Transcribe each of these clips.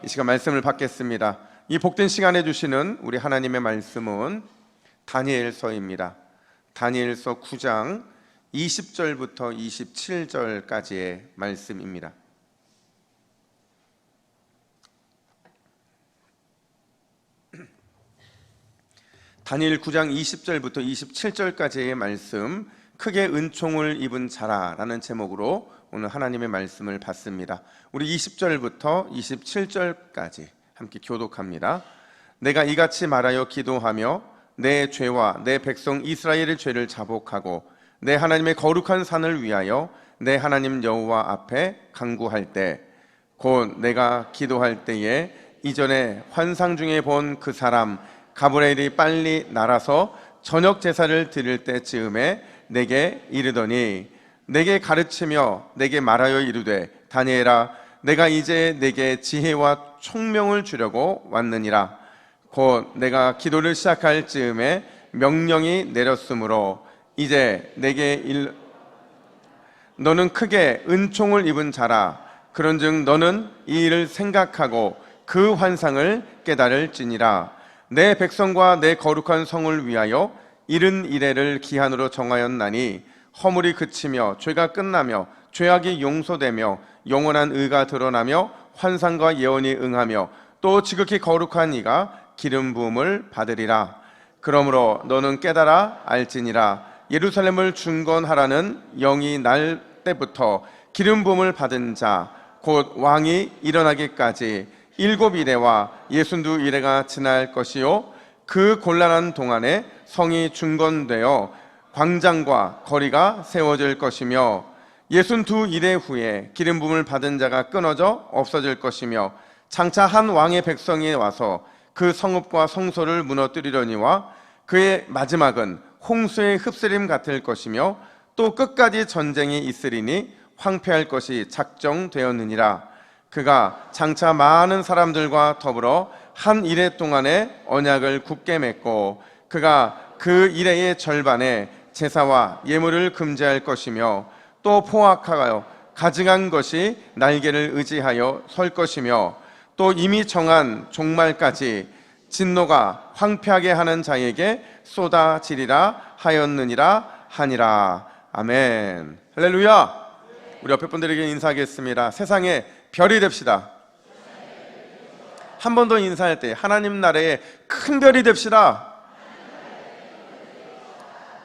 이 시간 말씀을 받겠습니다. 이 복된 시간에 주시는 우리 하나님의 말씀은 다니엘서입니다. 다니엘서 9장 20절부터 27절까지의 말씀입니다. 다니엘 9장 20절부터 27절까지의 말씀, 크게 은총을 입은 자라라는 제목으로 오늘 하나님의 말씀을 받습니다. 우리 20절부터 27절까지 함께 교독합니다. 내가 이같이 말하여 기도하며 내 죄와 내 백성 이스라엘의 죄를 자복하고 내 하나님의 거룩한 산을 위하여 내 하나님 여호와 앞에 간구할 때, 곧 내가 기도할 때에 이전에 환상 중에 본 그 사람 가브리엘이 빨리 날아서 저녁 제사를 드릴 때 즈음에 내게 이르더니, 내게 가르치며 내게 말하여 이르되, 다니엘아, 내가 이제 내게 지혜와 총명을 주려고 왔느니라. 곧 내가 기도를 시작할 즈음에 명령이 내렸으므로 이제 내게 너는 크게 은총을 입은 자라. 그런즉 너는 이 일을 생각하고 그 환상을 깨달을지니라. 내 백성과 내 거룩한 성을 위하여 이른 이래를 기한으로 정하였나니 허물이 그치며 죄가 끝나며 죄악이 용서되며 영원한 의가 드러나며 환상과 예언이 응하며 또 지극히 거룩한 이가 기름 부음을 받으리라. 그러므로 너는 깨달아 알지니라. 예루살렘을 중건하라는 영이 날 때부터 기름 부음을 받은 자 곧 왕이 일어나기까지 7 이레와 62 이레가 지날 것이요, 그 곤란한 동안에 성이 중건되어 광장과 거리가 세워질 것이며 62 이레 후에 기름 부음을 받은 자가 끊어져 없어질 것이며 장차 한 왕의 백성이 와서 그 성읍과 성소를 무너뜨리려니와 그의 마지막은 홍수의 흡수림 같을 것이며 또 끝까지 전쟁이 있으리니 황폐할 것이 작정되었느니라. 그가 장차 많은 사람들과 더불어 한 이레 동안에 언약을 굳게 맺고 그가 그 이레의 절반에 제사와 예물을 금지할 것이며 또 포악하여 가증한 것이 날개를 의지하여 설 것이며 또 이미 정한 종말까지 진노가 황폐하게 하는 자에게 쏟아지리라 하였느니라 하니라. 아멘. 할렐루야. 우리 옆에 분들에게 인사하겠습니다. 세상에 별이 됩시다. 한 번 더 인사할 때 하나님 나라의 큰 별이 됩시다.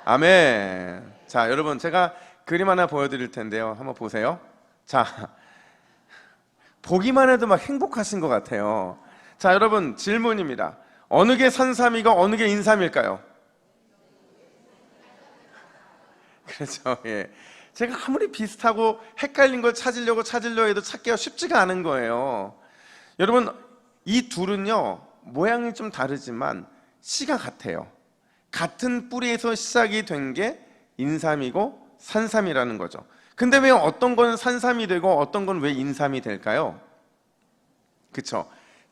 아멘. 자, 여러분, 제가 그림 하나 보여드릴 텐데요. 한번 보세요. 자, 보기만 해도 막 행복하신 것 같아요. 자, 여러분, 질문입니다. 어느 게 산삼이고 어느 게 인삼일까요? 그렇죠. 예. 제가 아무리 비슷하고 헷갈린 걸 찾으려고 해도 찾기가 쉽지가 않은 거예요. 여러분, 이 둘은요, 모양이 좀 다르지만 씨가 같아요. 같은 뿌리에서 시작이 된 게 인삼이고 산삼이라는 거죠. 근데 왜 어떤 건 산삼이 되고 어떤 건 왜 인삼이 될까요? 그렇죠.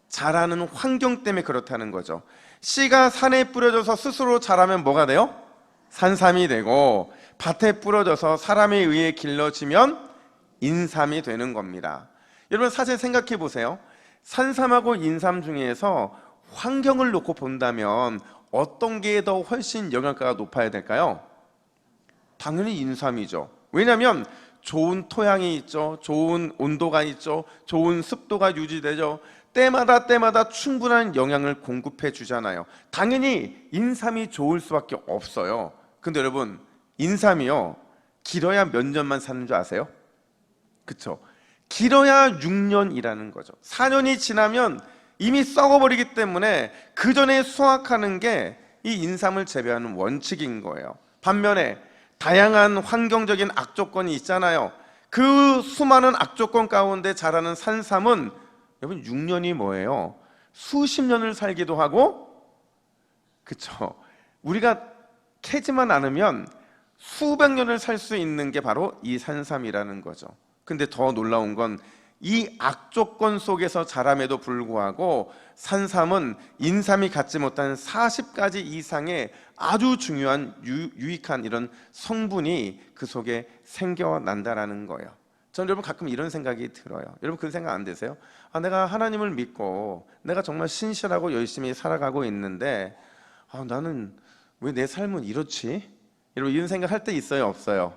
자라는 환경 때문에 그렇다는 거죠. 씨가 산에 뿌려져서 스스로 자라면 뭐가 돼요? 산삼이 되고, 밭에 뿌려져서 사람에 의해 길러지면 인삼이 되는 겁니다. 여러분, 사실 생각해 보세요. 산삼하고 인삼 중에서 환경을 놓고 본다면 어떤 게 더 훨씬 영양가가 높아야 될까요? 당연히 인삼이죠. 왜냐하면 좋은 토양이 있죠, 좋은 온도가 있죠, 좋은 습도가 유지되죠, 때마다 충분한 영양을 공급해 주잖아요. 당연히 인삼이 좋을 수밖에 없어요. 근데 여러분, 인삼이요, 길어야 몇 년만 사는 줄 아세요? 그쵸? 길어야 6년이라는 거죠. 4년이 지나면 이미 썩어버리기 때문에 그 전에 수확하는 게 이 인삼을 재배하는 원칙인 거예요. 반면에 다양한 환경적인 악조건이 있잖아요. 그 수많은 악조건 가운데 자라는 산삼은 여러분 6년이 뭐예요? 수십 년을 살기도 하고, 그쵸? 우리가 캐지만 않으면 수백 년을 살 수 있는 게 바로 이 산삼이라는 거죠. 근데 더 놀라운 건 이 악조건 속에서 자람에도 불구하고 산삼은 인삼이 갖지 못한 40가지 이상의 아주 중요한 유익한 이런 성분이 그 속에 생겨난다라는 거예요. 저는 여러분 가끔 이런 생각이 들어요. 여러분 그런 생각 안 드세요? 내가 하나님을 믿고 내가 정말 신실하고 열심히 살아가고 있는데 나는 왜 내 삶은 이렇지? 여러분 이런 생각 할 때 있어요, 없어요?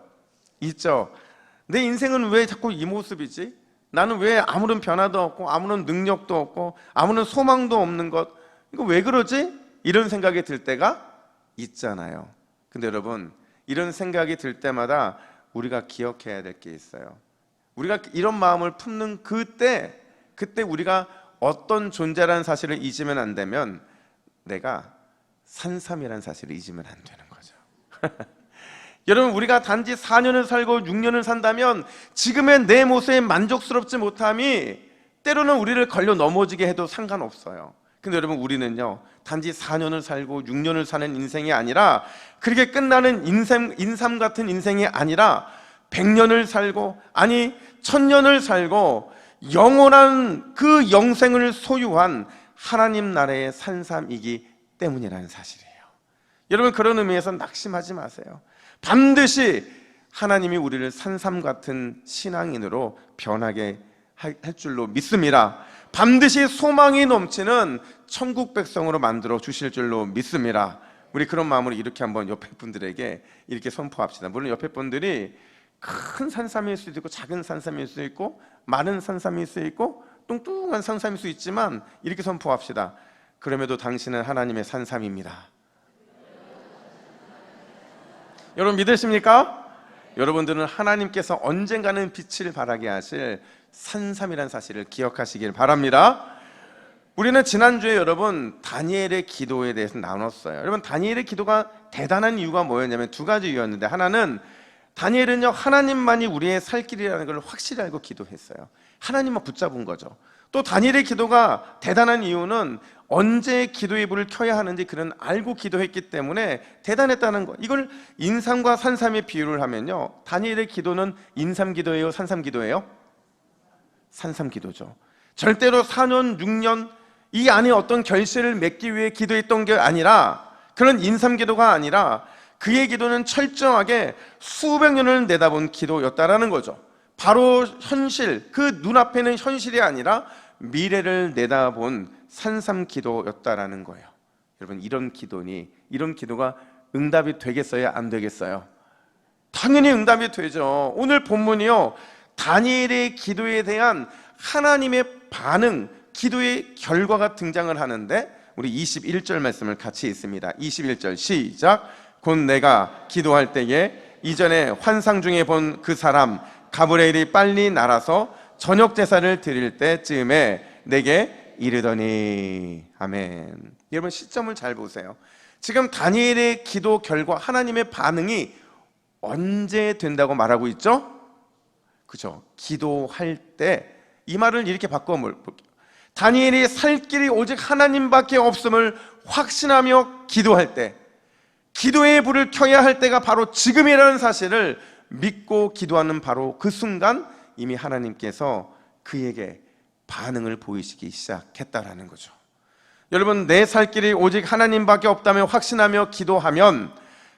있죠. 내 인생은 왜 자꾸 이 모습이지? 나는 왜 아무런 변화도 없고 아무런 능력도 없고 아무런 소망도 없는 것, 이거 왜 그러지? 이런 생각이 들 때가 있잖아요. 근데 여러분 이런 생각이 들 때마다 우리가 기억해야 될 게 있어요. 우리가 이런 마음을 품는 그때 우리가 어떤 존재라는 사실을 잊으면 안 되면 내가 산삼이라는 사실을 잊으면 안 되는 거죠. 여러분 우리가 단지 4년을 살고 6년을 산다면 지금의 내 모습에 만족스럽지 못함이 때로는 우리를 걸려 넘어지게 해도 상관없어요. 근데 여러분 우리는요 단지 4년을 살고 6년을 사는 인생이 아니라 그렇게 끝나는 인삼 같은 인생이 아니라 100년을 살고 아니 1000년을 살고 영원한 그 영생을 소유한 하나님 나라의 산삼이기 때문이라는 사실이에요. 여러분 그런 의미에서 낙심하지 마세요. 반드시 하나님이 우리를 산삼 같은 신앙인으로 변하게 할 줄로 믿습니다. 반드시 소망이 넘치는 천국 백성으로 만들어 주실 줄로 믿습니다. 우리 그런 마음으로 이렇게 한번 옆에 분들에게 이렇게 선포합시다. 물론 옆에 분들이 큰 산삼일 수도 있고 작은 산삼일 수 있고 많은 산삼일 수 있고 뚱뚱한 산삼일 수 있지만 이렇게 선포합시다. 그럼에도 당신은 하나님의 산삼입니다. 여러분 믿으십니까? 여러분들은 하나님께서 언젠가는 빛을 발하게 하실 산삼이라는 사실을 기억하시길 바랍니다. 우리는 지난주에 여러분 다니엘의 기도에 대해서 나눴어요. 여러분 다니엘의 기도가 대단한 이유가 뭐였냐면 두 가지 이유였는데, 하나는 다니엘은요 하나님만이 우리의 살 길이라는 걸 확실히 알고 기도했어요. 하나님만 붙잡은 거죠. 또 다니엘의 기도가 대단한 이유는 언제 기도의 불을 켜야 하는지 그는 알고 기도했기 때문에 대단했다는 거. 이걸 인삼과 산삼의 비유를 하면요, 다니엘의 기도는 인삼 기도예요, 산삼 기도예요? 산삼 기도죠. 절대로 4년, 6년 이 안에 어떤 결실을 맺기 위해 기도했던 게 아니라, 그런 인삼 기도가 아니라 그의 기도는 철저하게 수백 년을 내다본 기도였다라는 거죠. 바로 현실, 그 눈앞에는 현실이 아니라 미래를 내다본 산삼 기도였다라는 거예요. 여러분 이런 기도가 응답이 되겠어요, 안 되겠어요? 당연히 응답이 되죠. 오늘 본문이요 다니엘의 기도에 대한 하나님의 반응, 기도의 결과가 등장을 하는데, 우리 21절 말씀을 같이 읽습니다. 21절 시작. 곧 내가 기도할 때에 이전에 환상 중에 본 그 사람 가브리엘이 빨리 날아서 저녁 제사를 드릴 때쯤에 내게 이르더니. 아멘. 여러분 시점을 잘 보세요. 지금 다니엘의 기도 결과 하나님의 반응이 언제 된다고 말하고 있죠? 그죠? 기도할 때. 이 말을 이렇게 바꿔볼게요. 다니엘이 살 길이 오직 하나님밖에 없음을 확신하며 기도할 때, 기도의 불을 켜야 할 때가 바로 지금이라는 사실을 믿고 기도하는 바로 그 순간 이미 하나님께서 그에게 반응을 보이시기 시작했다라는 거죠. 여러분 내 살 길이 오직 하나님밖에 없다며 확신하며 기도하면,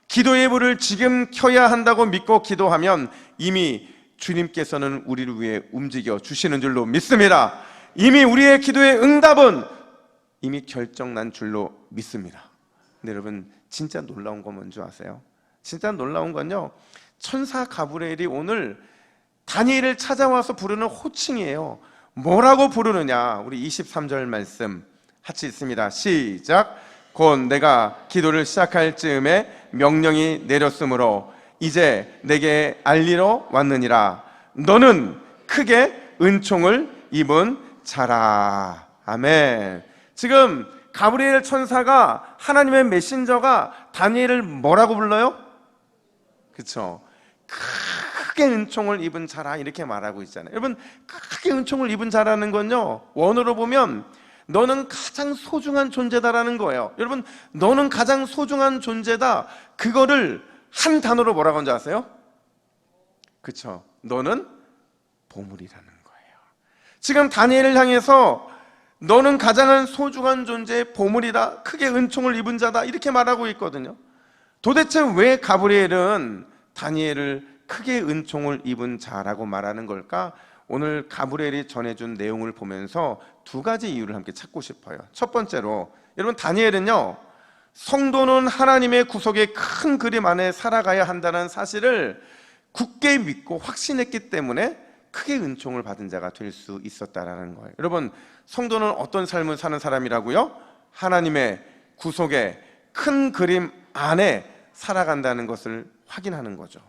기도의 불을 지금 켜야 한다고 믿고 기도하면 이미 주님께서는 우리를 위해 움직여 주시는 줄로 믿습니다. 이미 우리의 기도의 응답은 이미 결정난 줄로 믿습니다. 근데 여러분 진짜 놀라운 건 뭔지 아세요? 진짜 놀라운 건요, 천사 가브리엘이 오늘 다니엘을 찾아와서 부르는 호칭이에요. 뭐라고 부르느냐? 우리 23절 말씀 같이 읽습니다. 시작. 곧 내가 기도를 시작할 즈음에 명령이 내렸으므로 이제 내게 알리러 왔느니라. 너는 크게 은총을 입은 자라. 아멘. 지금 가브리엘 천사가, 하나님의 메신저가 다니엘을 뭐라고 불러요? 그렇죠. 크게 은총을 입은 자라 이렇게 말하고 있잖아요. 여러분 크게 은총을 입은 자라는 건요, 원어로 보면 너는 가장 소중한 존재다라는 거예요. 여러분 너는 가장 소중한 존재다, 그거를 한 단어로 뭐라고 하는지 아세요? 그렇죠. 너는 보물이라는 거예요. 지금 다니엘을 향해서 너는 가장 소중한 존재, 보물이다, 크게 은총을 입은 자다 이렇게 말하고 있거든요. 도대체 왜 가브리엘은 다니엘을 크게 은총을 입은 자라고 말하는 걸까? 오늘 가브리엘이 전해준 내용을 보면서 두 가지 이유를 함께 찾고 싶어요. 첫 번째로, 여러분, 다니엘은요, 성도는 하나님의 구속의 큰 그림 안에 살아가야 한다는 사실을 굳게 믿고 확신했기 때문에 크게 은총을 받은 자가 될 수 있었다라는 거예요. 여러분, 성도는 어떤 삶을 사는 사람이라고요? 하나님의 구속의 큰 그림 안에 살아간다는 것을 확인하는 거죠.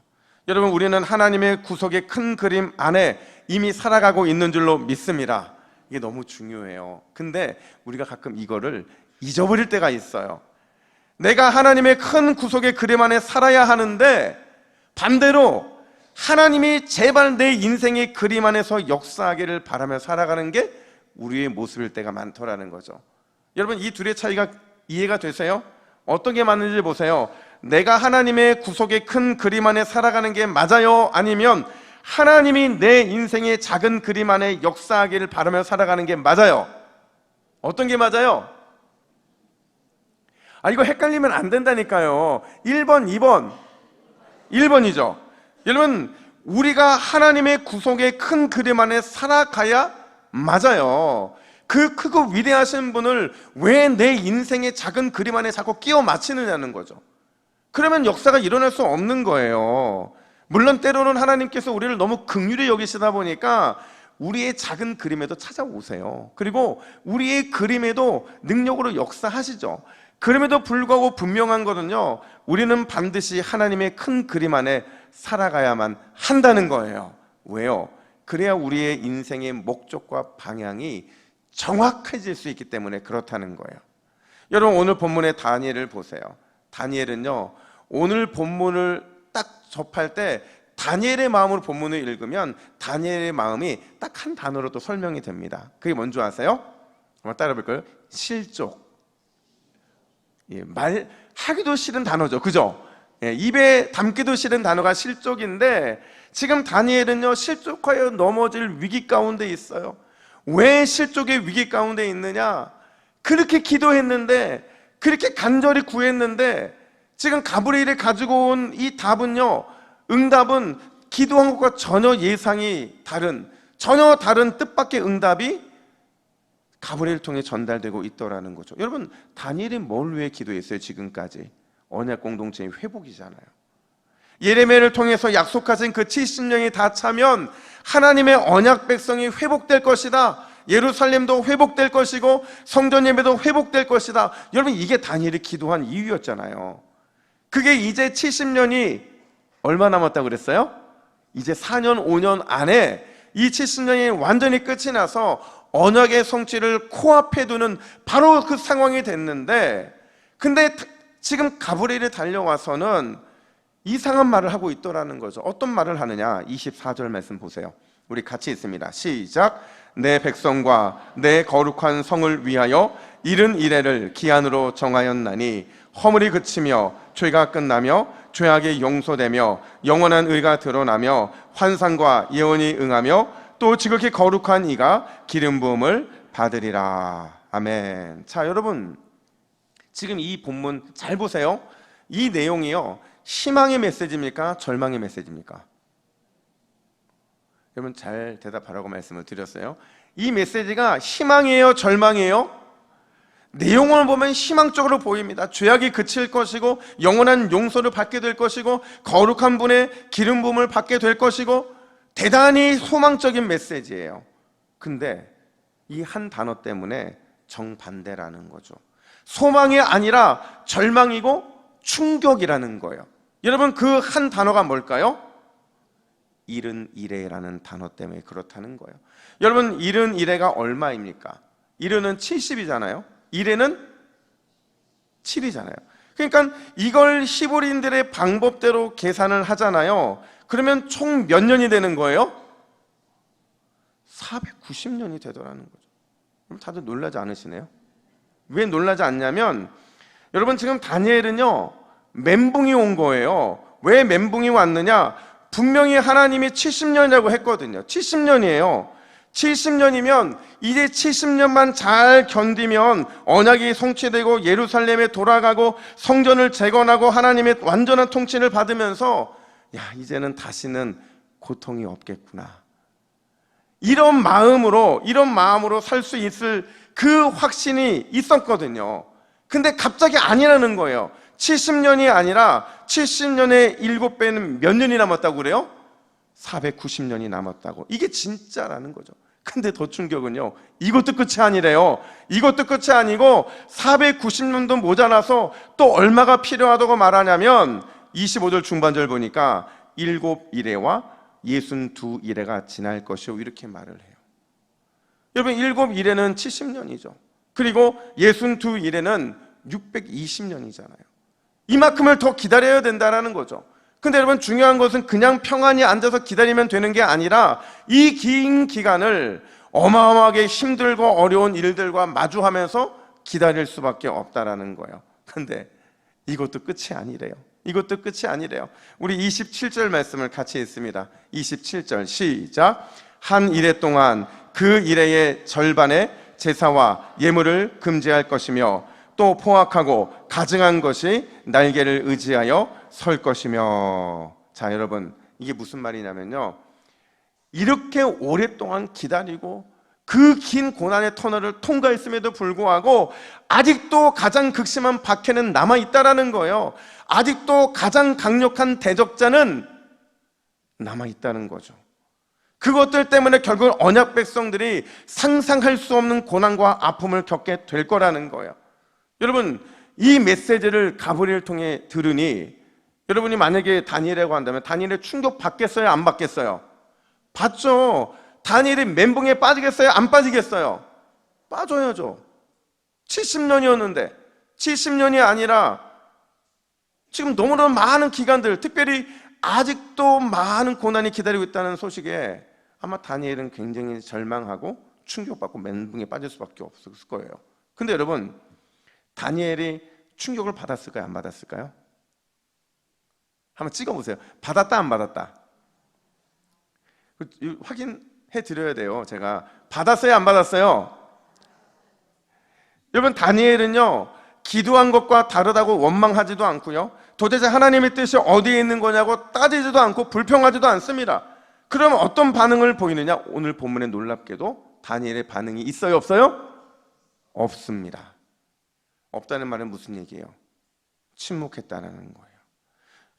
여러분, 우리는 하나님의 구속의 큰 그림 안에 이미 살아가고 있는 줄로 믿습니다. 이게 너무 중요해요. 근데 우리가 가끔 이거를 잊어버릴 때가 있어요. 내가 하나님의 큰 구속의 그림 안에 살아야 하는데 반대로 하나님이 제발 내 인생의 그림 안에서 역사하기를 바라며 살아가는 게 우리의 모습일 때가 많더라는 거죠. 여러분, 이 둘의 차이가 이해가 되세요? 어떤 게 맞는지 보세요. 내가 하나님의 구속의 큰 그림 안에 살아가는 게 맞아요? 아니면 하나님이 내 인생의 작은 그림 안에 역사하기를 바라며 살아가는 게 맞아요? 어떤 게 맞아요? 이거 헷갈리면 안 된다니까요. 1번, 2번. 1번이죠. 여러분, 우리가 하나님의 구속의 큰 그림 안에 살아가야 맞아요. 그 크고 위대하신 분을 왜 내 인생의 작은 그림 안에 자꾸 끼워 맞히느냐는 거죠. 그러면 역사가 일어날 수 없는 거예요. 물론 때로는 하나님께서 우리를 너무 긍휼히 여기시다 보니까 우리의 작은 그림에도 찾아오세요. 그리고 우리의 그림에도 능력으로 역사하시죠. 그럼에도 불구하고 분명한 거는요, 우리는 반드시 하나님의 큰 그림 안에 살아가야만 한다는 거예요. 왜요? 그래야 우리의 인생의 목적과 방향이 정확해질 수 있기 때문에 그렇다는 거예요. 여러분, 오늘 본문의 다니엘을 보세요. 다니엘은요, 오늘 본문을 딱 접할 때 다니엘의 마음으로 본문을 읽으면 다니엘의 마음이 딱 한 단어로 또 설명이 됩니다. 그게 뭔지 아세요? 한번 따라 볼까요? 실족. 말하기도 싫은 단어죠, 그죠? 입에 담기도 싫은 단어가 실족인데, 지금 다니엘은요, 실족하여 넘어질 위기 가운데 있어요. 왜 실족의 위기 가운데 있느냐? 그렇게 기도했는데, 그렇게 간절히 구했는데, 지금 가브리엘이 가지고 온 이 답은요, 응답은 기도한 것과 전혀 예상이 다른, 전혀 다른 뜻밖의 응답이 가브리엘을 통해 전달되고 있더라는 거죠. 여러분, 다니엘이 뭘 위해 기도했어요? 지금까지 언약 공동체의 회복이잖아요. 예레미야를 통해서 약속하신 그 70년이 다 차면 하나님의 언약 백성이 회복될 것이다. 예루살렘도 회복될 것이고 성전 예배도 회복될 것이다. 여러분, 이게 다니엘이 기도한 이유였잖아요. 그게 이제 70년이 얼마 남았다고 그랬어요? 이제 4년 5년 안에 이 70년이 완전히 끝이 나서 언약의 성취를 코앞에 두는 바로 그 상황이 됐는데, 근데 지금 가브리엘이 달려와서는 이상한 말을 하고 있더라는 거죠. 어떤 말을 하느냐? 24절 말씀 보세요. 우리 같이 있습니다. 시작. 내 백성과 내 거룩한 성을 위하여 이른 이래를 기한으로 정하였나니 허물이 그치며 죄가 끝나며 죄악이 용서되며 영원한 의가 드러나며 환상과 예언이 응하며 또 지극히 거룩한 이가 기름 부음을 받으리라. 아멘. 자, 여러분, 지금 이 본문 잘 보세요. 이 내용이요, 희망의 메시지입니까? 절망의 메시지입니까? 여러분, 잘 대답하라고 말씀을 드렸어요. 이 메시지가 희망이에요? 절망이에요? 내용을 보면 희망적으로 보입니다. 죄악이 그칠 것이고 영원한 용서를 받게 될 것이고 거룩한 분의 기름 부음을 받게 될 것이고 대단히 소망적인 메시지예요. 근데 이 한 단어 때문에 정반대라는 거죠. 소망이 아니라 절망이고 충격이라는 거예요. 여러분, 그 한 단어가 뭘까요? 이른 이래라는 단어 때문에 그렇다는 거예요. 여러분, 이른 이래가 얼마입니까? 이른은 70이잖아요. 이래는 7이잖아요. 그러니까 이걸 히브리인들의 방법대로 계산을 하잖아요. 그러면 총 몇 년이 되는 거예요? 490년이 되더라는 거죠. 그럼 다들 놀라지 않으시네요? 왜 놀라지 않냐면, 여러분, 지금 다니엘은요, 멘붕이 온 거예요. 왜 멘붕이 왔느냐? 분명히 하나님이 70년이라고 했거든요. 70년이에요. 70년이면 이제 70년만 잘 견디면 언약이 성취되고 예루살렘에 돌아가고 성전을 재건하고 하나님의 완전한 통치를 받으면서, 야, 이제는 다시는 고통이 없겠구나. 이런 마음으로 살 수 있을 그 확신이 있었거든요. 근데 갑자기 아니라는 거예요. 70년이 아니라 70년의 7배는 몇 년이 남았다고 그래요? 490년이 남았다고. 이게 진짜라는 거죠. 근데 더 충격은요, 이것도 끝이 아니래요. 이것도 끝이 아니고 490년도 모자라서 또 얼마가 필요하다고 말하냐면 25절 중반절 보니까 7일에와 62일에가 지날 것이요, 이렇게 말을 해요. 여러분, 7일에는 70년이죠. 그리고 62일에는 620년이잖아요. 이만큼을 더 기다려야 된다는 거죠. 근데 여러분, 중요한 것은 그냥 평안히 앉아서 기다리면 되는 게 아니라 이 긴 기간을 어마어마하게 힘들고 어려운 일들과 마주하면서 기다릴 수밖에 없다라는 거예요. 근데 이것도 끝이 아니래요. 이것도 끝이 아니래요. 우리 27절 말씀을 같이 읽습니다. 27절 시작. 한 이레 동안 그 이레의 절반의 제사와 예물을 금지할 것이며 또 포악하고 가증한 것이 날개를 의지하여 설 것이며. 자, 여러분, 이게 무슨 말이냐면요, 이렇게 오랫동안 기다리고 그 긴 고난의 터널을 통과했음에도 불구하고 아직도 가장 극심한 박해는 남아있다라는 거예요. 아직도 가장 강력한 대적자는 남아있다는 거죠. 그것들 때문에 결국 언약 백성들이 상상할 수 없는 고난과 아픔을 겪게 될 거라는 거예요. 여러분, 이 메시지를 가브리엘을 통해 들으니 여러분이 만약에 다니엘이라고 한다면 다니엘의 충격 받겠어요? 안 받겠어요? 받죠. 다니엘이 멘붕에 빠지겠어요? 안 빠지겠어요? 빠져야죠. 70년이었는데 70년이 아니라 지금 너무나 많은 기간들, 특별히 아직도 많은 고난이 기다리고 있다는 소식에 아마 다니엘은 굉장히 절망하고 충격받고 멘붕에 빠질 수밖에 없을 거예요. 근데 여러분, 다니엘이 충격을 받았을까요? 안 받았을까요? 한번 찍어보세요. 받았다 안 받았다? 확인해 드려야 돼요. 제가 받았어요 안 받았어요? 여러분, 다니엘은요, 기도한 것과 다르다고 원망하지도 않고요, 도대체 하나님의 뜻이 어디에 있는 거냐고 따지지도 않고 불평하지도 않습니다. 그러면 어떤 반응을 보이느냐? 오늘 본문에 놀랍게도 다니엘의 반응이 있어요 없어요? 없습니다. 없다는 말은 무슨 얘기예요? 침묵했다는 거예요.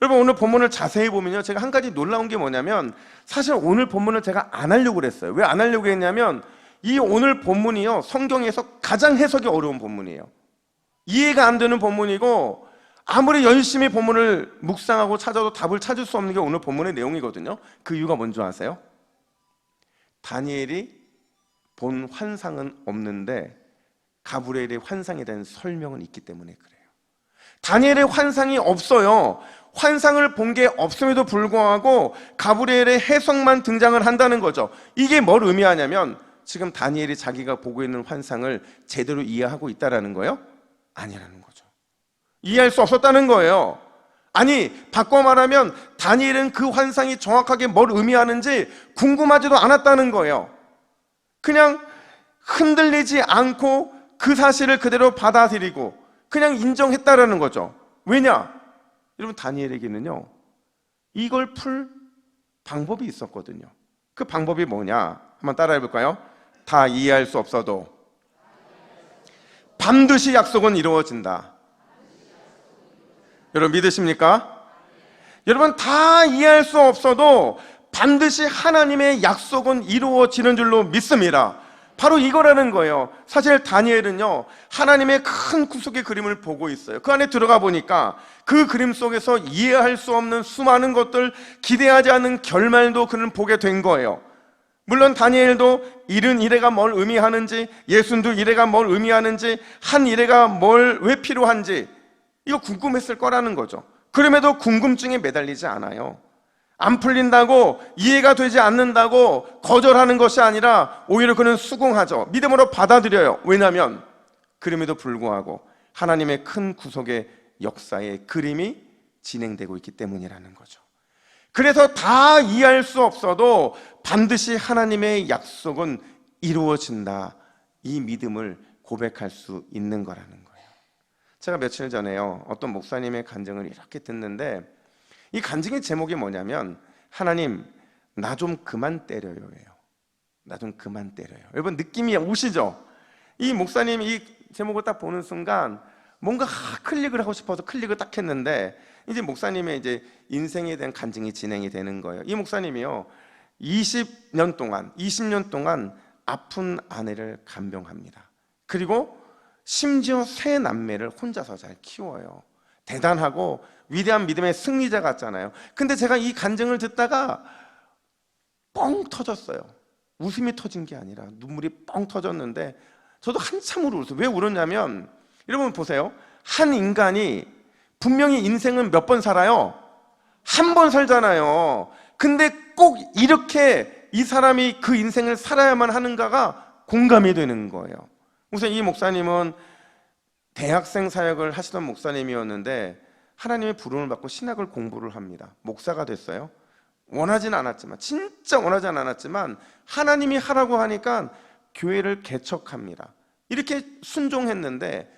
여러분, 오늘 본문을 자세히 보면요, 제가 한 가지 놀라운 게 뭐냐면, 사실 오늘 본문을 제가 안 하려고 그랬어요. 왜 안 하려고 했냐면, 이 오늘 본문이요, 성경에서 가장 해석이 어려운 본문이에요. 이해가 안 되는 본문이고, 아무리 열심히 본문을 묵상하고 찾아도 답을 찾을 수 없는 게 오늘 본문의 내용이거든요. 그 이유가 뭔지 아세요? 다니엘이 본 환상은 없는데 가브리엘의 환상에 대한 설명은 있기 때문에 그래요. 다니엘의 환상이 없어요. 환상을 본 게 없음에도 불구하고 가브리엘의 해석만 등장을 한다는 거죠. 이게 뭘 의미하냐면, 지금 다니엘이 자기가 보고 있는 환상을 제대로 이해하고 있다는 거예요? 아니라는 거죠. 이해할 수 없었다는 거예요. 아니, 바꿔 말하면 다니엘은 그 환상이 정확하게 뭘 의미하는지 궁금하지도 않았다는 거예요. 그냥 흔들리지 않고 그 사실을 그대로 받아들이고 그냥 인정했다라는 거죠. 왜냐? 여러분, 다니엘에게는요, 이걸 풀 방법이 있었거든요. 그 방법이 뭐냐? 한번 따라해 볼까요? 다 이해할 수 없어도 반드시 약속은 이루어진다. 여러분, 믿으십니까? 여러분, 다 이해할 수 없어도 반드시 하나님의 약속은 이루어지는 줄로 믿습니다. 바로 이거라는 거예요. 사실 다니엘은요, 하나님의 큰 구속의 그림을 보고 있어요. 그 안에 들어가 보니까 그 그림 속에서 이해할 수 없는 수많은 것들, 기대하지 않은 결말도 그는 보게 된 거예요. 물론 다니엘도 71회가 뭘 의미하는지, 62일회가 뭘 의미하는지, 한 1회가 왜 필요한지 이거 궁금했을 거라는 거죠. 그럼에도 궁금증에 매달리지 않아요. 안 풀린다고, 이해가 되지 않는다고 거절하는 것이 아니라 오히려 그는 수긍하죠. 믿음으로 받아들여요. 왜냐하면 그럼에도 불구하고 하나님의 큰 구속의 역사의 그림이 진행되고 있기 때문이라는 거죠. 그래서 다 이해할 수 없어도 반드시 하나님의 약속은 이루어진다, 이 믿음을 고백할 수 있는 거라는 거예요. 제가 며칠 전에요, 어떤 목사님의 간증을 이렇게 듣는데, 이 간증의 제목이 뭐냐면 하나님 나 좀 그만 때려요예요. 나 좀 그만 때려요. 여러분 느낌이 오시죠? 이 목사님 이 제목을 딱 보는 순간 뭔가 클릭을 하고 싶어서 클릭을 딱 했는데 이제 목사님의 이제 인생에 대한 간증이 진행이 되는 거예요. 이 목사님이요 20년 동안 아픈 아내를 간병합니다. 그리고 심지어 세 남매를 혼자서 잘 키워요. 대단하고 위대한 믿음의 승리자 같잖아요. 근데 제가 이 간증을 듣다가 뻥 터졌어요. 웃음이 터진 게 아니라 눈물이 뻥 터졌는데 저도 한참을 울었어요. 왜 울었냐면 여러분 보세요. 한 인간이 분명히 인생은 몇 번 살아요? 한 번 살잖아요. 근데 꼭 이렇게 이 사람이 그 인생을 살아야만 하는가가 공감이 되는 거예요. 우선 이 목사님은 대학생 사역을 하시던 목사님이었는데 하나님의 부름을 받고 신학을 공부를 합니다. 목사가 됐어요. 원하지는 않았지만, 진짜 원하지는 않았지만 하나님이 하라고 하니까 교회를 개척합니다. 이렇게 순종했는데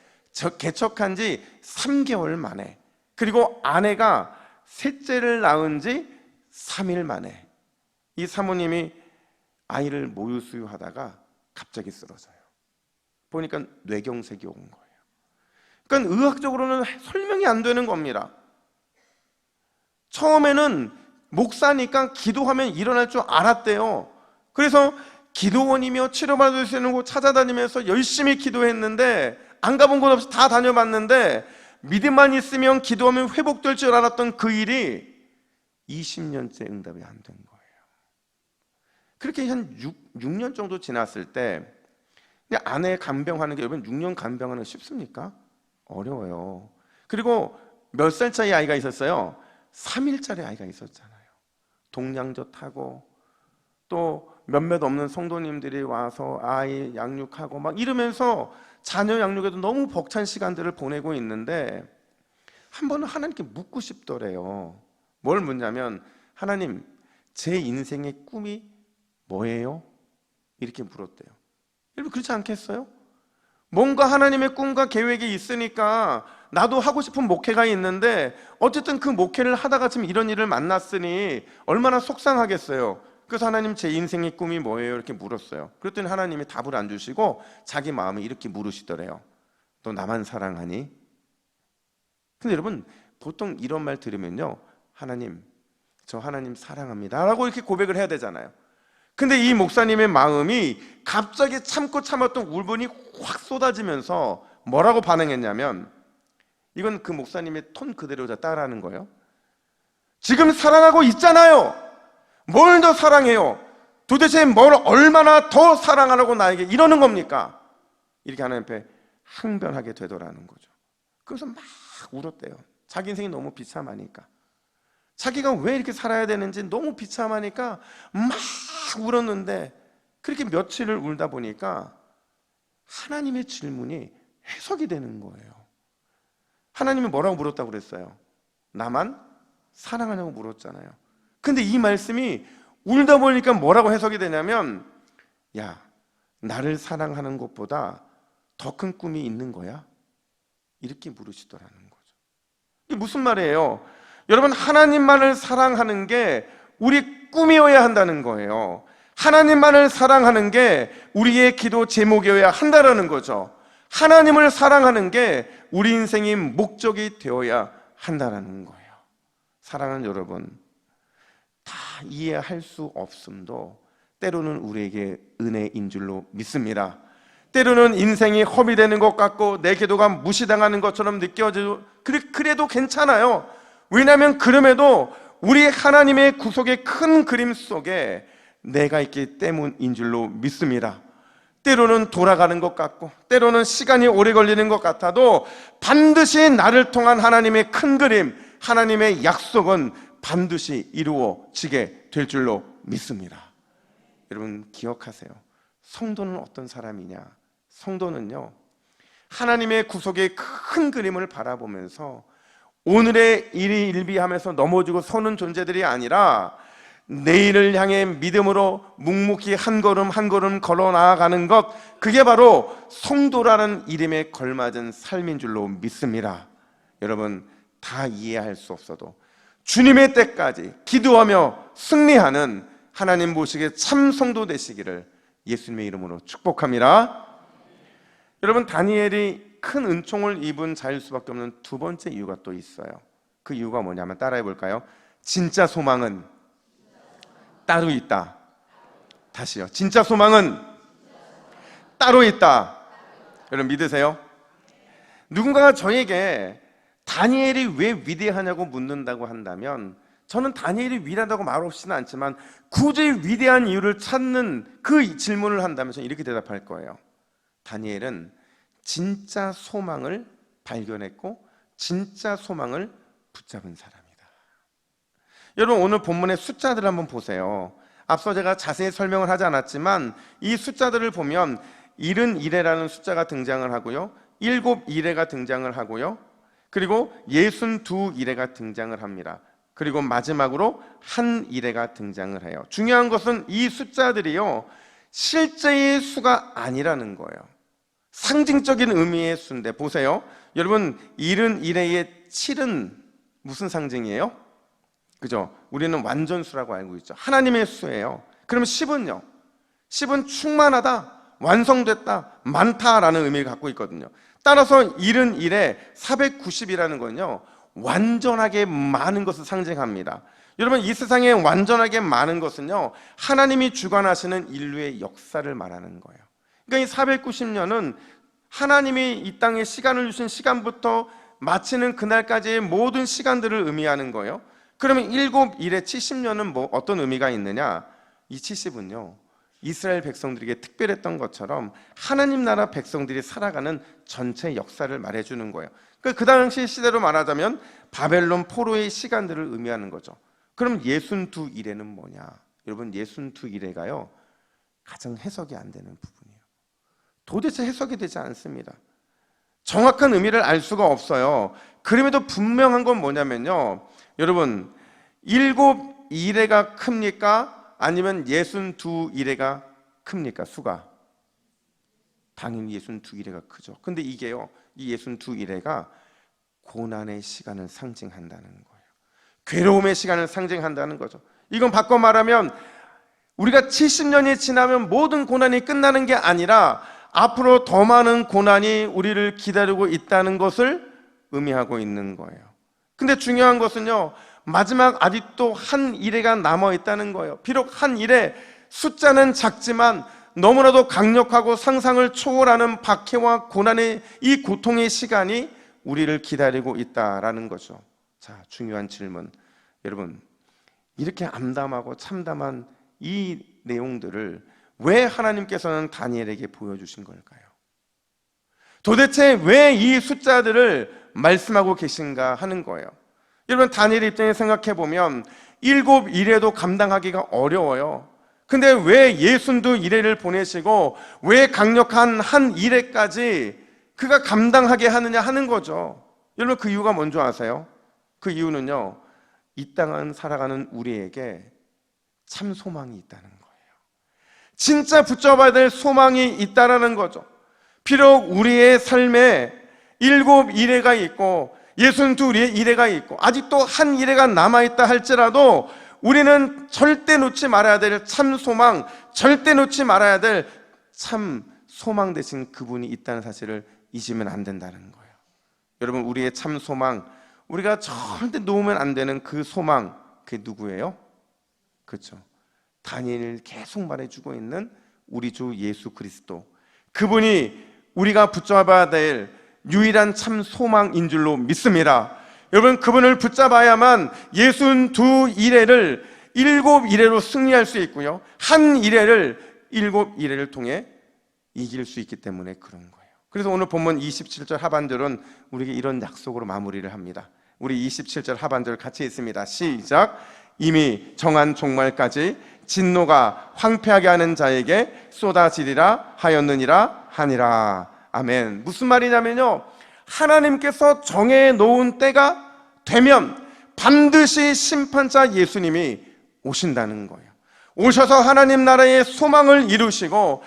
개척한 지 3개월 만에, 그리고 아내가 셋째를 낳은 지 3일 만에 이 사모님이 아이를 모유 수유하다가 갑자기 쓰러져요. 보니까 뇌경색이 온 거예요. 그러니까 의학적으로는 설명이 안 되는 겁니다. 처음에는 목사니까 기도하면 일어날 줄 알았대요. 그래서 기도원이며 치료받을 수 있는 곳 찾아다니면서 열심히 기도했는데, 안 가본 곳 없이 다 다녀봤는데 믿음만 있으면 기도하면 회복될 줄 알았던 그 일이 20년째 응답이 안 된 거예요. 그렇게 한 6년 정도 지났을 때 아내 간병하는 게, 여러분 6년 간병하는 거 쉽습니까? 어려워요. 그리고 몇 살 차이 아이가 있었어요? 3일짜리 아이가 있었잖아요. 동량조 타고 또 몇몇 없는 성도님들이 와서 아이 양육하고 막 이러면서 자녀 양육에도 너무 벅찬 시간들을 보내고 있는데 한 번은 하나님께 묻고 싶더래요. 뭘 묻냐면, 하나님 제 인생의 꿈이 뭐예요? 이렇게 물었대요. 여러분 그렇지 않겠어요? 뭔가 하나님의 꿈과 계획이 있으니까 나도 하고 싶은 목회가 있는데 어쨌든 그 목회를 하다가 지금 이런 일을 만났으니 얼마나 속상하겠어요. 그래서 하나님 제 인생의 꿈이 뭐예요? 이렇게 물었어요. 그랬더니 하나님이 답을 안 주시고 자기 마음에 이렇게 물으시더래요. 너 나만 사랑하니? 근데 여러분 보통 이런 말 들으면요, 하나님 저 하나님 사랑합니다 라고 이렇게 고백을 해야 되잖아요. 근데 이 목사님의 마음이 갑자기 참고 참았던 울분이 확 쏟아지면서 뭐라고 반응했냐면, 이건 그 목사님의 톤 그대로 따라하는 거예요. 지금 사랑하고 있잖아요. 뭘 더 사랑해요? 도대체 뭘 얼마나 더 사랑하라고 나에게 이러는 겁니까? 이렇게 하나님 앞에 항변하게 되더라는 거죠. 그래서 막 울었대요. 자기 인생이 너무 비참하니까, 자기가 왜 이렇게 살아야 되는지 너무 비참하니까 막 울었는데, 그렇게 며칠을 울다 보니까 하나님의 질문이 해석이 되는 거예요. 하나님이 뭐라고 물었다고 그랬어요? 나만 사랑하냐고 물었잖아요. 근데 이 말씀이 울다 보니까 뭐라고 해석이 되냐면, 야, 나를 사랑하는 것보다 더 큰 꿈이 있는 거야? 이렇게 물으시더라는 거죠. 이게 무슨 말이에요? 여러분 하나님만을 사랑하는 게 우리 꿈이어야 한다는 거예요. 하나님만을 사랑하는 게 우리의 기도 제목이어야 한다는 거죠. 하나님을 사랑하는 게 우리 인생의 목적이 되어야 한다는 거예요. 사랑하는 여러분, 다 이해할 수 없음도 때로는 우리에게 은혜인 줄로 믿습니다. 때로는 인생이 허비되는 것 같고 내 기도가 무시당하는 것처럼 느껴져도 그래도 괜찮아요. 왜냐하면 그럼에도 우리 하나님의 구속의 큰 그림 속에 내가 있기 때문인 줄로 믿습니다. 때로는 돌아가는 것 같고 때로는 시간이 오래 걸리는 것 같아도 반드시 나를 통한 하나님의 큰 그림, 하나님의 약속은 반드시 이루어지게 될 줄로 믿습니다. 여러분 기억하세요. 성도는 어떤 사람이냐? 성도는요, 하나님의 구속의 큰 그림을 바라보면서 오늘의 일이 일비하면서 넘어지고 서는 존재들이 아니라 내일을 향해 믿음으로 묵묵히 한 걸음 한 걸음 걸어 나아가는 것, 그게 바로 성도라는 이름에 걸맞은 삶인 줄로 믿습니다. 여러분 다 이해할 수 없어도 주님의 때까지 기도하며 승리하는 하나님 보시기에 참 성도 되시기를 예수님의 이름으로 축복합니다. 여러분, 다니엘이 큰 은총을 입은 자일 수밖에 없는 두 번째 이유가 또 있어요. 그 이유가 뭐냐면 따라해 볼까요? 진짜 소망은 따로 있다. 다시요. 진짜 소망은 따로 있다. 여러분 믿으세요? 누군가가 저에게 다니엘이 왜 위대하냐고 묻는다고 한다면 저는 다니엘이 위대하다고 말없이는 않지만 굳이 위대한 이유를 찾는 그 질문을 한다면 저는 이렇게 대답할 거예요. 다니엘은 진짜 소망을 발견했고 진짜 소망을 붙잡은 사람이다. 여러분, 오늘 본문의 숫자들을 한번 보세요. 앞서 제가 자세히 설명을 하지 않았지만 이 숫자들을 보면 71회라는 숫자가 등장을 하고요, 7일회가 등장을 하고요, 그리고 62일회가 등장을 합니다. 그리고 마지막으로 1일회가 등장을 해요. 중요한 것은 이 숫자들이요, 실제의 수가 아니라는 거예요. 상징적인 의미의 수인데 보세요. 여러분, 71회의 7은 무슨 상징이에요? 그죠? 우리는 완전수라고 알고 있죠. 하나님의 수예요. 그러면 10은요? 10은 충만하다, 완성됐다, 많다라는 의미를 갖고 있거든요. 따라서 71에 490이라는 건요, 완전하게 많은 것을 상징합니다. 여러분, 이 세상에 완전하게 많은 것은요, 하나님이 주관하시는 인류의 역사를 말하는 거예요. 그러니까 이 490년은 하나님이 이 땅에 시간을 주신 시간부터 마치는 그날까지의 모든 시간들을 의미하는 거예요. 그러면 7일에 70년은 어떤 의미가 있느냐? 이 70은요, 이스라엘 백성들에게 특별했던 것처럼 하나님 나라 백성들이 살아가는 전체 역사를 말해주는 거예요. 그 당시 시대로 말하자면 바벨론 포로의 시간들을 의미하는 거죠. 그럼 62일에는 뭐냐? 여러분, 62일에가요 가장 해석이 안 되는 부분이에요. 도대체 해석이 되지 않습니다. 정확한 의미를 알 수가 없어요. 그럼에도 분명한 건 뭐냐면요, 여러분, 7일회가 큽니까? 아니면 62일회가 큽니까? 수가 당연히 62일회가 크죠. 근데 이게요, 이 62일회가 고난의 시간을 상징한다는 거예요. 괴로움의 시간을 상징한다는 거죠. 이건 바꿔 말하면 우리가 70년이 지나면 모든 고난이 끝나는 게 아니라 앞으로 더 많은 고난이 우리를 기다리고 있다는 것을 의미하고 있는 거예요. 근데 중요한 것은요, 마지막 아직도 1일회가 남아있다는 거예요. 비록 1일회 숫자는 작지만 너무나도 강력하고 상상을 초월하는 박해와 고난의 이 고통의 시간이 우리를 기다리고 있다라는 거죠. 자, 중요한 질문. 여러분, 이렇게 암담하고 참담한 이 내용들을 왜 하나님께서는 다니엘에게 보여주신 걸까요? 도대체 왜 이 숫자들을 말씀하고 계신가 하는 거예요. 여러분, 다니엘 입장에 생각해 보면 7일에도 감당하기가 어려워요. 근데 왜 62일회를 보내시고 왜 강력한 1일회까지 그가 감당하게 하느냐 하는 거죠. 여러분, 그 이유가 뭔지 아세요? 그 이유는요, 이 땅을 살아가는 우리에게 참 소망이 있다는 거예요. 진짜 붙잡아야 될 소망이 있다라는 거죠. 비록 우리의 삶에 7일회가 있고 62일회가 있고 아직도 1일회가 남아있다 할지라도 우리는 절대 놓지 말아야 될 참 소망, 절대 놓지 말아야 될 참 소망 대신 그분이 있다는 사실을 잊으면 안 된다는 거예요. 여러분, 우리의 참 소망, 우리가 절대 놓으면 안 되는 그 소망, 그게 누구예요? 그렇죠. 다니엘을 계속 말해주고 있는 우리 주 예수 그리스도, 그분이 우리가 붙잡아야 될 유일한 참 소망인 줄로 믿습니다. 여러분, 그분을 붙잡아야만 62일회를 7일회로 승리할 수 있고요, 1일회를 7일회를 통해 이길 수 있기 때문에 그런 거예요. 그래서 오늘 본문 27절 하반절은 우리에게 이런 약속으로 마무리를 합니다. 우리 27절 하반절 같이 있습니다. 시작. 이미 정한 종말까지 진노가 황폐하게 하는 자에게 쏟아지리라 하였느니라 하니라. 아멘. 무슨 말이냐면요, 하나님께서 정해 놓은 때가 되면 반드시 심판자 예수님이 오신다는 거예요. 오셔서 하나님 나라의 소망을 이루시고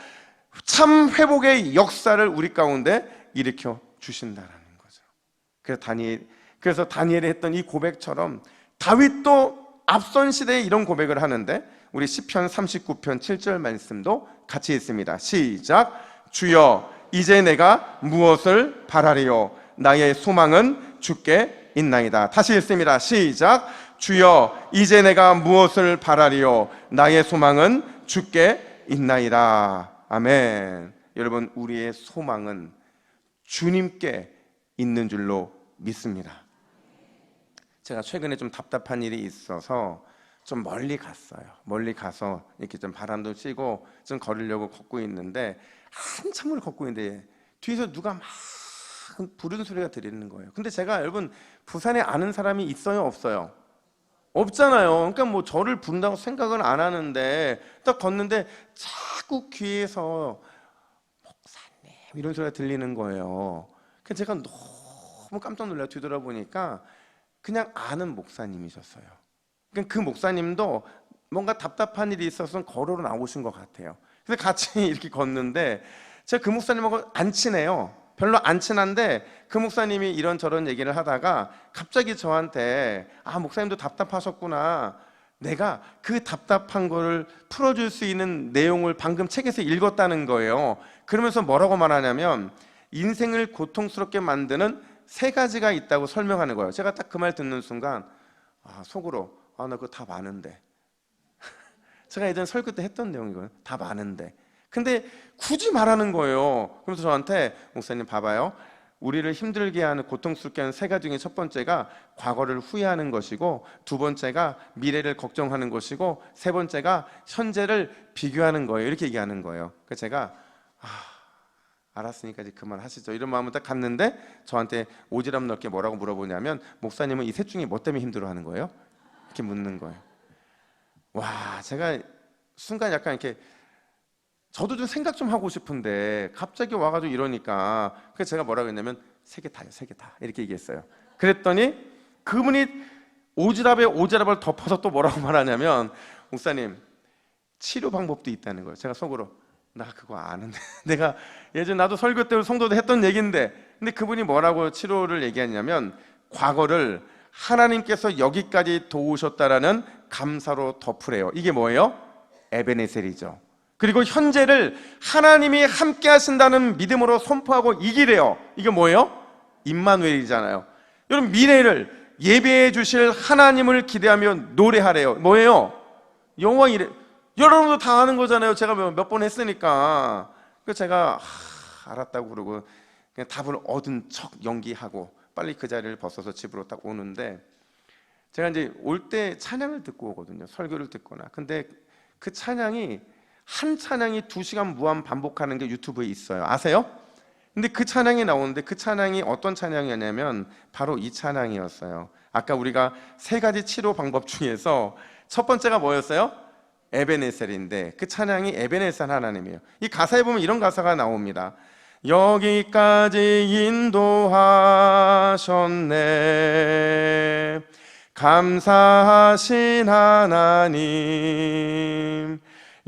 참 회복의 역사를 우리 가운데 일으켜 주신다는 거죠. 그래서 다니엘이 했던 이 고백처럼 다윗도 앞선 시대에 이런 고백을 하는데 우리 시편 39편 7절 말씀도 같이 있습니다. 시작. 주여 이제 내가 무엇을 바라리요 나의 소망은 주께 있나이다. 다시 읽습니다. 시작. 주여 이제 내가 무엇을 바라리요 나의 소망은 주께 있나이다. 아멘. 여러분, 우리의 소망은 주님께 있는 줄로 믿습니다. 제가 최근에 좀 답답한 일이 있어서 좀 멀리 갔어요. 멀리 가서 이렇게 좀 바람도 쐬고 좀 걸으려고 걷고 있는데 한참을 걷고 있는데 뒤에서 누가 막 부르는 소리가 들리는 거예요. 근데 제가 여러분 부산에 아는 사람이 있어요, 없어요? 없잖아요. 그러니까 뭐 저를 부른다고 생각은 안 하는데 딱 걷는데 자꾸 귀에서 목사님 이런 소리가 들리는 거예요. 그래서 제가 너무 깜짝 놀라 뒤돌아보니까 그냥 아는 목사님이셨어요. 그러니까 그 목사님도 뭔가 답답한 일이 있어서 걸어로 나오신 것 같아요. 그래서 같이 이렇게 걷는데 제가 그 목사님하고 안 친해요. 별로 안 친한데 그 목사님이 이런저런 얘기를 하다가 갑자기 저한테 목사님도 답답하셨구나, 내가 그 답답한 거를 풀어줄 수 있는 내용을 방금 책에서 읽었다는 거예요. 그러면서 뭐라고 말하냐면 인생을 고통스럽게 만드는 3가지가 있다고 설명하는 거예요. 제가 딱 그 말 듣는 순간 속으로 나 그거 다 많은데 제가 예전에 설교 때 했던 내용이거든요. 다 많은데 근데 굳이 말하는 거예요. 그러면서 저한테 목사님 봐봐요, 우리를 힘들게 하는 고통스럽게 하는 3가지 중에 첫 번째가 과거를 후회하는 것이고, 2번째가 미래를 걱정하는 것이고, 3번째가 현재를 비교하는 거예요. 이렇게 얘기하는 거예요. 그래서 제가 알았으니까 이제 그만하시죠 이런 마음으로 딱 갔는데 저한테 오지랖 넓게 뭐라고 물어보냐면 목사님은 이 셋 중에 뭐 때문에 힘들어하는 거예요? 이렇게 묻는 거예요. 와, 제가 순간 약간 이렇게 저도 좀 생각 좀 하고 싶은데 갑자기 와가지고 이러니까 그래서 제가 뭐라고 했냐면 3개 다요, 3개 다 이렇게 얘기했어요. 그랬더니 그분이 오지랖을 덮어서 또 뭐라고 말하냐면 목사님 치료 방법도 있다는 거예요. 제가 속으로 나 그거 아는데 내가 예전 나도 설교 때 성도도 했던 얘기인데, 근데 그분이 뭐라고 치료를 얘기했냐면 과거를 하나님께서 여기까지 도우셨다라는 감사로 덮으래요. 이게 뭐예요? 에베네셀이죠. 그리고 현재를 하나님이 함께 하신다는 믿음으로 선포하고 이기래요. 이게 뭐예요? 임마누엘이잖아요. 여러분, 미래를 예배해 주실 하나님을 기대하며 노래하래요. 뭐예요? 여호와 이래. 여러분도 다 아는 거잖아요. 제가 몇 번 했으니까. 그래서 제가 알았다고 그러고 그냥 답을 얻은 척 연기하고 빨리 그 자리를 벗어서 집으로 딱 오는데, 제가 이제 올 때 찬양을 듣고 오거든요. 설교를 듣거나. 근데 그 찬양이 한 찬양이 2시간 무한 반복하는 게 유튜브에 있어요. 아세요? 근데 그 찬양이 나오는데 그 찬양이 어떤 찬양이었냐면 바로 이 찬양이었어요. 아까 우리가 3가지 치료 방법 중에서 첫 번째가 뭐였어요? 에베네셀인데 그 찬양이 에베네셀 하나님이에요. 이 가사에 보면 이런 가사가 나옵니다. 여기까지 인도하셨네 감사하신 하나님,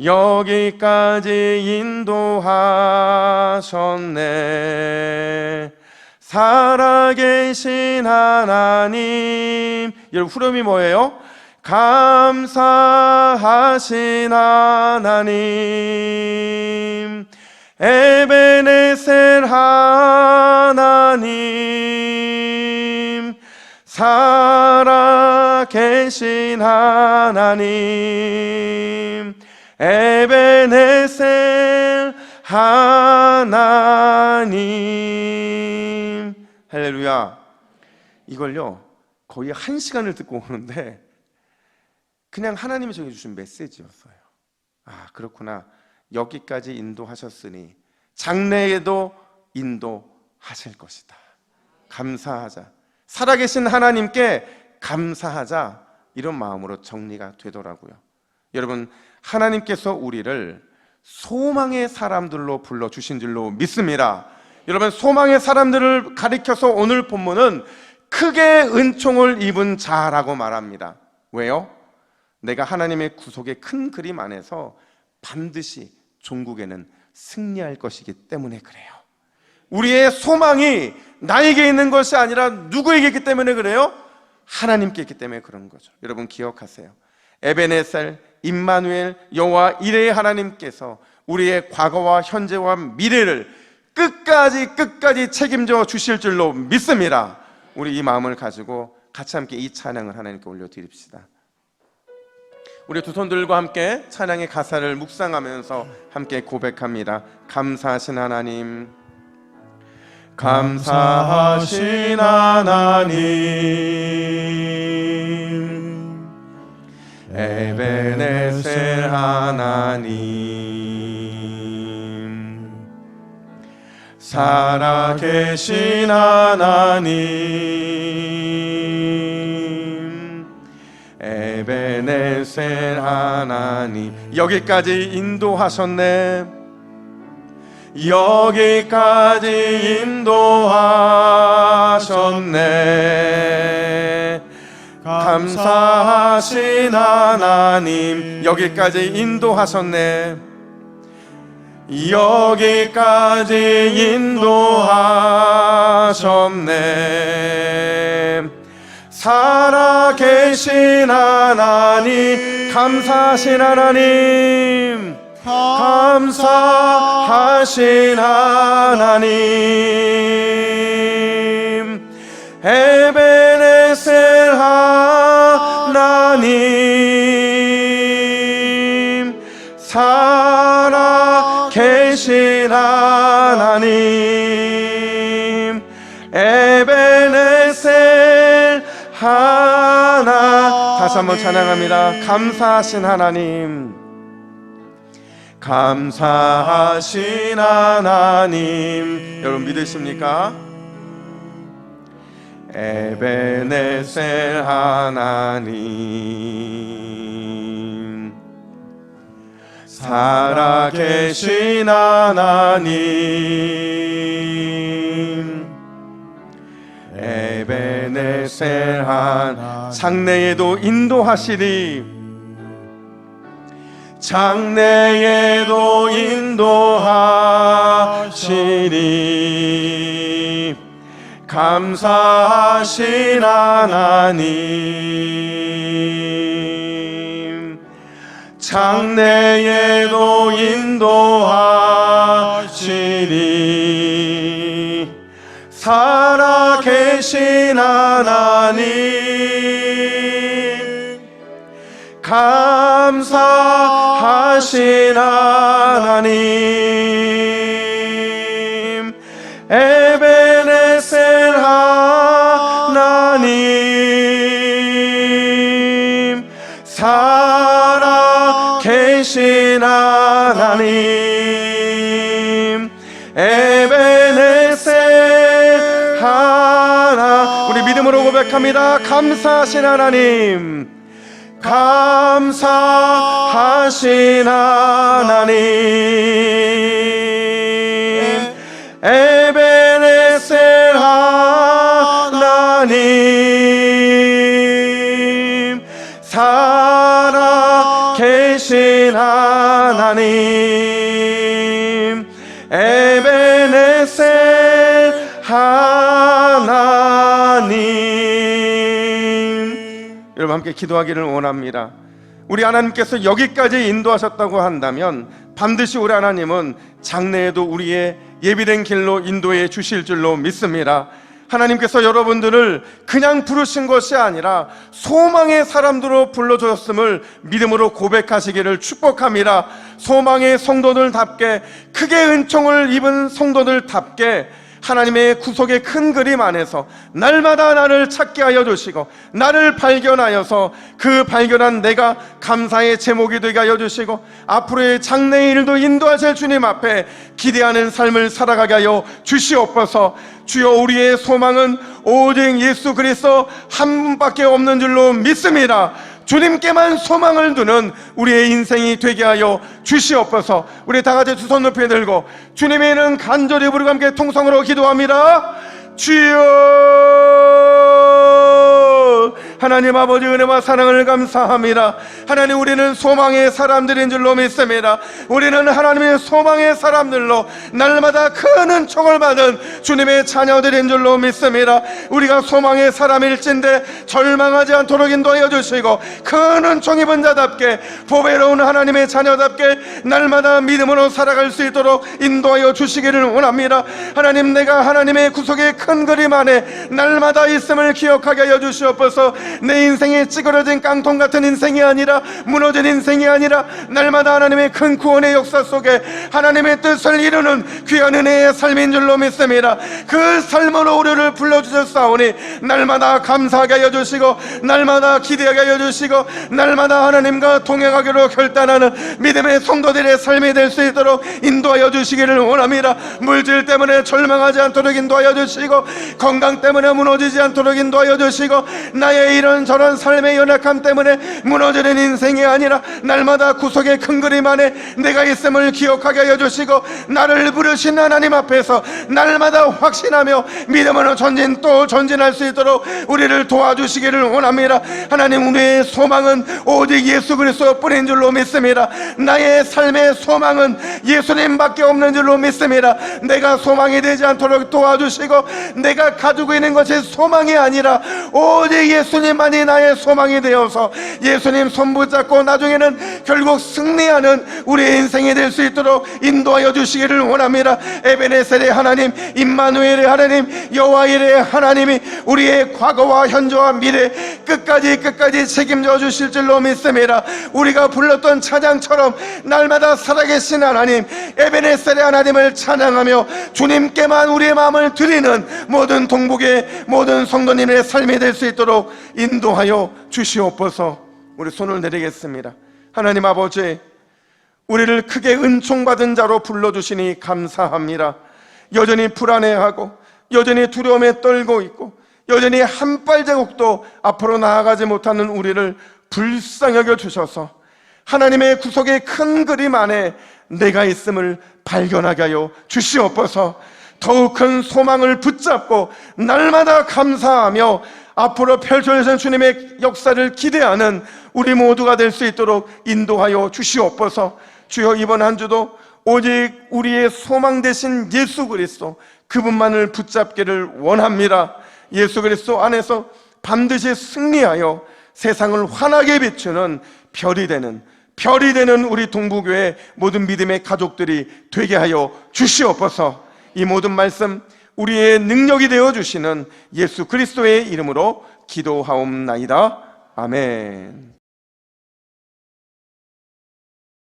여기까지 인도하셨네 살아계신 하나님. 여러분, 후렴이 뭐예요? 감사하신 하나님, 에베네셀 하나님, 살아계신 하나님, 에베네셀 하나님. 할렐루야. 이걸요 거의 1시간을 듣고 오는데 그냥 하나님이 정해주신 메시지였어요. 그렇구나, 여기까지 인도하셨으니 장래에도 인도하실 것이다. 감사하자, 살아계신 하나님께 감사하자, 이런 마음으로 정리가 되더라고요. 여러분, 하나님께서 우리를 소망의 사람들로 불러주신 줄로 믿습니다. 여러분, 소망의 사람들을 가리켜서 오늘 본문은 크게 은총을 입은 자라고 말합니다. 왜요? 내가 하나님의 구속의 큰 그림 안에서 반드시 종국에는 승리할 것이기 때문에 그래요. 우리의 소망이 나에게 있는 것이 아니라 누구에게 있기 때문에 그래요? 하나님께 있기 때문에 그런 거죠. 여러분 기억하세요. 에베네셀, 임마누엘, 여호와 이레의 하나님께서 우리의 과거와 현재와 미래를 끝까지 책임져 주실 줄로 믿습니다. 우리 이 마음을 가지고 같이 함께 이 찬양을 하나님께 올려드립시다. 우리 두 손들과 함께 찬양의 가사를 묵상하면서 함께 고백합니다. 감사하신 하나님, 감사하신 하나님, 에베네셀 하나님, 살아계신 하나님, 에베네셀 하나님, 여기까지 인도하셨네, 여기까지 인도하셨네. 감사하신 하나님, 여기까지 인도하셨네, 여기까지 인도하셨네. 살아계신 하나님, 감사하신 하나님, 감사하신 하나님, 에베네셀 하나님, 살아계신 하나님, 에베네셀 하나님. 다시 한번 찬양합니다. 감사하신 하나님, 감사하신 하나님. 여러분 믿으십니까? 에베네셀 하나님, 살아계신 하나님, 에베네셀 하나님. 장래에도 인도하시리, 장래에도 인도하시리. 감사하신 하나님, 장래에도 인도하시리. 살아계신 하나님, 감사하신 하나님, 에베네셀 하나님, 살아계신 하나님, 에베네셀 하나님. 우리 믿음으로 고백합니다. 감사하신 하나님, 감사하신 하나님, 에베네셀 하나님, 살아계신 하나님, 에베네셀 하나님. 여러분 함께 기도하기를 원합니다. 우리 하나님께서 여기까지 인도하셨다고 한다면 반드시 우리 하나님은 장래에도 우리의 예비된 길로 인도해 주실 줄로 믿습니다. 하나님께서 여러분들을 그냥 부르신 것이 아니라 소망의 사람들로 불러주셨음을 믿음으로 고백하시기를 축복합니다. 소망의 성도들답게, 크게 은총을 입은 성도들답게 하나님의 구속의 큰 그림 안에서 날마다 나를 찾게 하여 주시고, 나를 발견하여서 그 발견한 내가 감사의 제목이 되게 하여 주시고, 앞으로의 장래의 일도 인도하실 주님 앞에 기대하는 삶을 살아가게 하여 주시옵소서. 주여, 우리의 소망은 오직 예수 그리스도 한 분밖에 없는 줄로 믿습니다. 주님께만 소망을 두는 우리의 인생이 되게 하여 주시옵소서. 우리 다같이 두 손 높이 들고 주님의 이름 간절히 부르고 함께 통성으로 기도합니다. 주여, 하나님 아버지 은혜와 사랑을 감사합니다. 하나님, 우리는 소망의 사람들인 줄로 믿습니다. 우리는 하나님의 소망의 사람들로 날마다 큰 은총을 받은 주님의 자녀들인 줄로 믿습니다. 우리가 소망의 사람일진데 절망하지 않도록 인도하여 주시고, 큰 은총 입은 자답게 보배로운 하나님의 자녀답게 날마다 믿음으로 살아갈 수 있도록 인도하여 주시기를 원합니다. 하나님, 내가 하나님의 구속의 큰 그림 안에 날마다 있음을 기억하게 하여 주시옵소서. 내 인생이 찌그러진 깡통 같은 인생이 아니라, 무너진 인생이 아니라, 날마다 하나님의 큰 구원의 역사 속에 하나님의 뜻을 이루는 귀한 은혜의 삶인 줄로 믿습니다. 그 삶으로 우리를 불러주셨사오니 날마다 감사하게 하여 주시고, 날마다 기대하게 하여 주시고, 날마다 하나님과 동행하기로 결단하는 믿음의 성도들의 삶이 될 수 있도록 인도하여 주시기를 원합니다. 물질 때문에 절망하지 않도록 인도하여 주시고, 건강 때문에 무너지지 않도록 인도하여 주시고, 나의 이런저런 삶의 연약함 때문에 무너지는 인생이 아니라 날마다 구속의 큰 그림 안에 내가 있음을 기억하게 하여 주시고, 나를 부르신 하나님 앞에서 날마다 확신하며 믿음으로 전진 또 전진할 수 있도록 우리를 도와주시기를 원합니다. 하나님, 우리의 소망은 오직 예수 그리스도 뿐인 줄로 믿습니다. 나의 삶의 소망은 예수님밖에 없는 줄로 믿습니다. 내가 소망이 되지 않도록 도와주시고, 내가 가지고 있는 것이 소망이 아니라 오직 예수님만이 나의 소망이 되어서 예수님 손 붙잡고 나중에는 결국 승리하는 우리의 인생이 될 수 있도록 인도하여 주시기를 원합니다. 에베네셀의 하나님, 임마누엘의 하나님, 여호와일의 하나님이 우리의 과거와 현재와 미래 끝까지 책임져 주실 줄로 믿습니다. 우리가 불렀던 찬양처럼 날마다 살아계신 하나님, 에베네셀의 하나님을 찬양하며 주님께만 우리의 마음을 드리는 모든 동북의 모든 성도님의 삶이 될 수 있도록 인도하여 주시옵소서. 우리 손을 내리겠습니다. 하나님 아버지, 우리를 크게 은총받은 자로 불러주시니 감사합니다. 여전히 불안해하고, 여전히 두려움에 떨고 있고, 여전히 한 발자국도 앞으로 나아가지 못하는 우리를 불쌍히 여겨 주셔서 하나님의 구속의 큰 그림 안에 내가 있음을 발견하게 하여 주시옵소서. 더욱 큰 소망을 붙잡고 날마다 감사하며 앞으로 펼쳐지는 주님의 역사를 기대하는 우리 모두가 될 수 있도록 인도하여 주시옵소서. 주여, 이번 한 주도 오직 우리의 소망 되신 예수 그리스도 그분만을 붙잡기를 원합니다. 예수 그리스도 안에서 반드시 승리하여 세상을 환하게 비추는 별이 되는 우리 동부교회 모든 믿음의 가족들이 되게 하여 주시옵소서. 이 모든 말씀 우리의 능력이 되어 주시는 예수 그리스도의 이름으로 기도하옵나이다. 아멘.